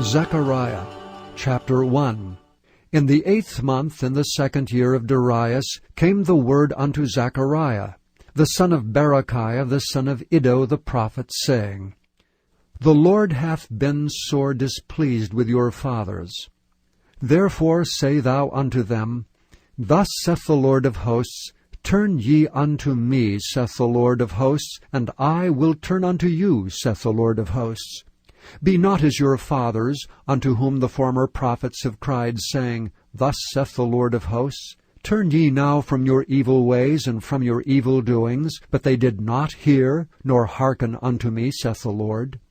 Zechariah chapter 1. In the 8th month, in the 2nd year of Darius, came the word unto Zechariah, the son of Berechiah, the son of Iddo the prophet, saying, The Lord hath been sore displeased with your fathers. Therefore say thou unto them, Thus saith the Lord of hosts, Turn ye unto me, saith the Lord of hosts, and I will turn unto you, saith the Lord of hosts. Be not as your fathers, unto whom the former prophets have cried, saying, Thus saith the Lord of hosts, Turn ye now from your evil ways and from your evil doings, but they did not hear, nor hearken unto me, saith the Lord.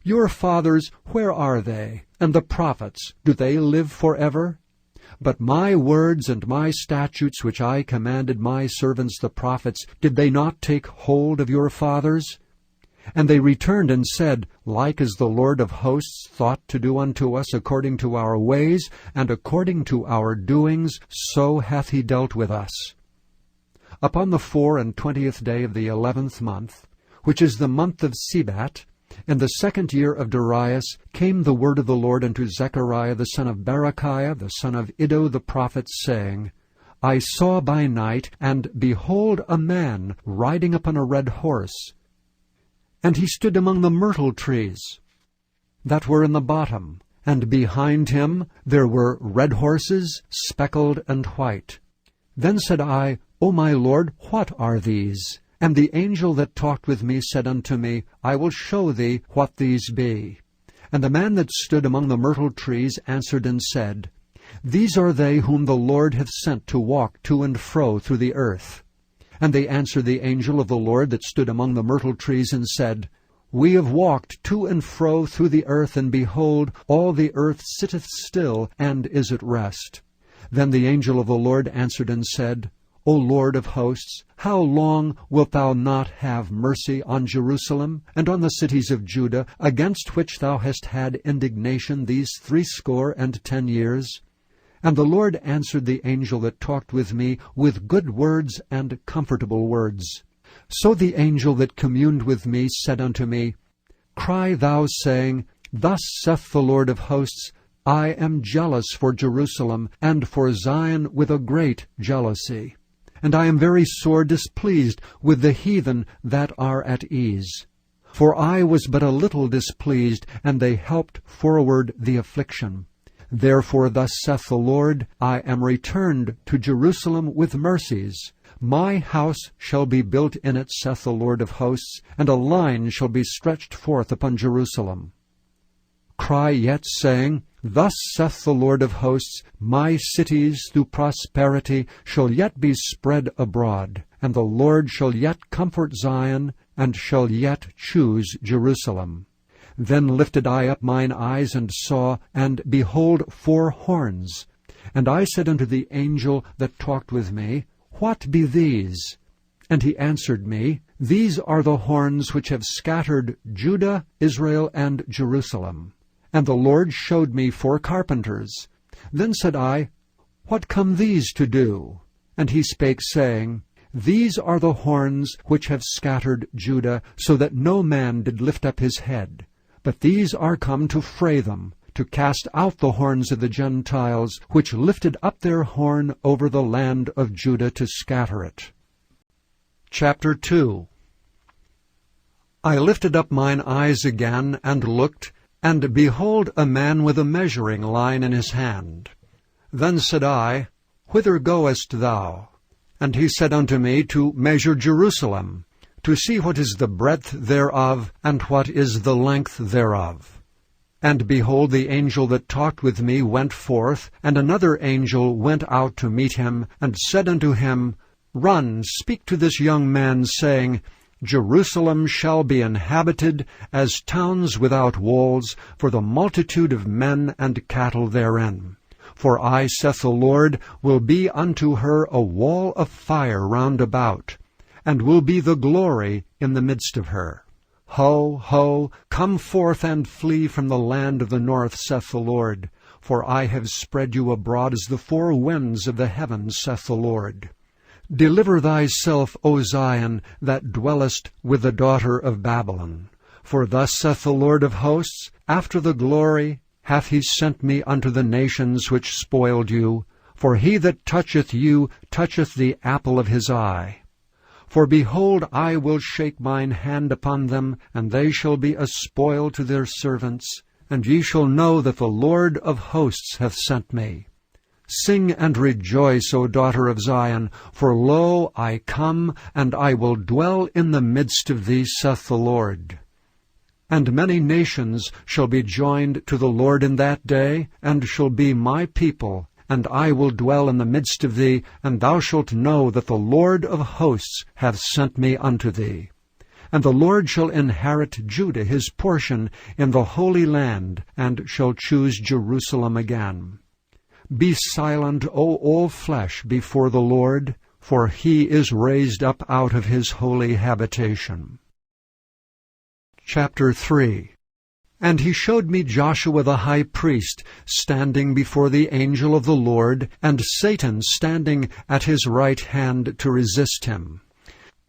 Your fathers, where are they? And the prophets, do they live forever? But my words and my statutes which I commanded my servants the prophets, did they not take hold of your fathers? And they returned and said, Like as the Lord of hosts thought to do unto us according to our ways, and according to our doings, so hath he dealt with us. Upon the 24th day of the 11th month, which is the month of Sebat, in the 2nd year of Darius, came the word of the Lord unto Zechariah the son of Berechiah, the son of Iddo the prophet, saying, I saw by night, and behold a man riding upon a red horse, and he stood among the myrtle trees that were in the bottom, and behind him there were red horses, speckled and white. Then said I, O my Lord, what are these? And the angel that talked with me said unto me, I will show thee what these be. And the man that stood among the myrtle trees answered and said, These are they whom the Lord hath sent to walk to and fro through the earth. And they answered the angel of the Lord that stood among the myrtle trees, and said, We have walked to and fro through the earth, and behold, all the earth sitteth still, and is at rest. Then the angel of the Lord answered and said, O Lord of hosts, how long wilt thou not have mercy on Jerusalem, and on the cities of Judah, against which thou hast had indignation these 60 years? And the Lord answered the angel that talked with me with good words and comfortable words. So the angel that communed with me said unto me, Cry thou, saying, Thus saith the Lord of hosts, I am jealous for Jerusalem, and for Zion with a great jealousy. And I am very sore displeased with the heathen that are at ease. For I was but a little displeased, and they helped forward the affliction. Therefore thus saith the Lord, I am returned to Jerusalem with mercies. My house shall be built in it, saith the Lord of hosts, and a line shall be stretched forth upon Jerusalem. Cry yet, saying, Thus saith the Lord of hosts, My cities through prosperity shall yet be spread abroad, and the Lord shall yet comfort Zion, and shall yet choose Jerusalem. Then lifted I up mine eyes, and saw, and behold 4 horns. And I said unto the angel that talked with me, What be these? And he answered me, These are the horns which have scattered Judah, Israel, and Jerusalem. And the Lord showed me 4 carpenters. Then said I, What come these to do? And he spake, saying, These are the horns which have scattered Judah, so that no man did lift up his head. But these are come to fray them, to cast out the horns of the Gentiles, which lifted up their horn over the land of Judah to scatter it. Chapter 2. I lifted up mine eyes again, and looked, and behold a man with a measuring line in his hand. Then said I, Whither goest thou? And he said unto me, To measure Jerusalem, to see what is the breadth thereof, and what is the length thereof. And behold, the angel that talked with me went forth, and another angel went out to meet him, and said unto him, Run, speak to this young man, saying, Jerusalem shall be inhabited as towns without walls, for the multitude of men and cattle therein. For I, saith the Lord, will be unto her a wall of fire round about, and will be the glory in the midst of her. Ho, ho, come forth and flee from the land of the north, saith the Lord. For I have spread you abroad as the 4 winds of the heavens, saith the Lord. Deliver thyself, O Zion, that dwellest with the daughter of Babylon. For thus saith the Lord of hosts, After the glory, hath he sent me unto the nations which spoiled you. For he that toucheth you toucheth the apple of his eye. For behold, I will shake mine hand upon them, and they shall be a spoil to their servants. And ye shall know that the Lord of hosts hath sent me. Sing and rejoice, O daughter of Zion, for lo, I come, and I will dwell in the midst of thee, saith the Lord. And many nations shall be joined to the Lord in that day, and shall be my people, and I will dwell in the midst of thee, and thou shalt know that the Lord of hosts hath sent me unto thee. And the Lord shall inherit Judah his portion in the Holy Land, and shall choose Jerusalem again. Be silent, O all flesh, before the Lord, for he is raised up out of his holy habitation. Chapter 3. And he showed me Joshua the high priest standing before the angel of the Lord, and Satan standing at his right hand to resist him.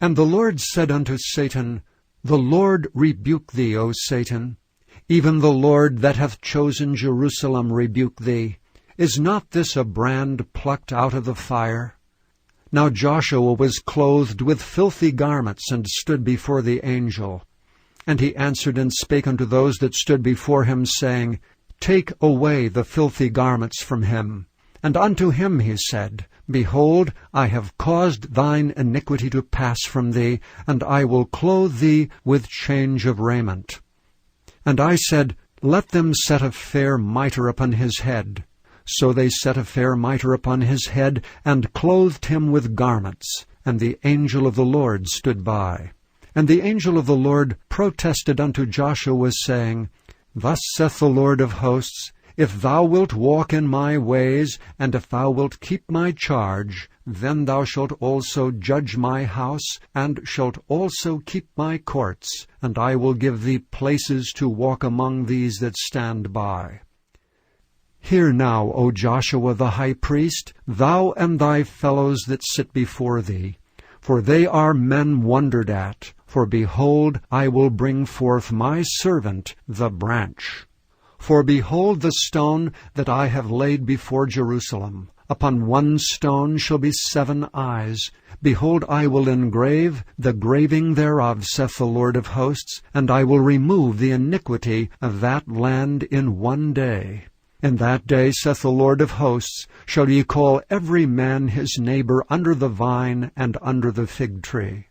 And the Lord said unto Satan, The Lord rebuke thee, O Satan. Even the Lord that hath chosen Jerusalem rebuke thee. Is not this a brand plucked out of the fire? Now Joshua was clothed with filthy garments, and stood before the angel. And he answered and spake unto those that stood before him, saying, Take away the filthy garments from him. And unto him he said, Behold, I have caused thine iniquity to pass from thee, and I will clothe thee with change of raiment. And I said, Let them set a fair mitre upon his head. So they set a fair mitre upon his head, and clothed him with garments. And the angel of the Lord stood by. And the angel of the Lord protested unto Joshua, saying, Thus saith the Lord of hosts, If thou wilt walk in my ways, and if thou wilt keep my charge, then thou shalt also judge my house, and shalt also keep my courts, and I will give thee places to walk among these that stand by. Hear now, O Joshua the high priest, thou and thy fellows that sit before thee, for they are men wondered at. For behold, I will bring forth my servant, the branch. For behold the stone that I have laid before Jerusalem. Upon one stone shall be 7 eyes. Behold, I will engrave the graving thereof, saith the Lord of hosts, and I will remove the iniquity of that land in one day. In that day, saith the Lord of hosts, shall ye call every man his neighbor under the vine and under the fig tree.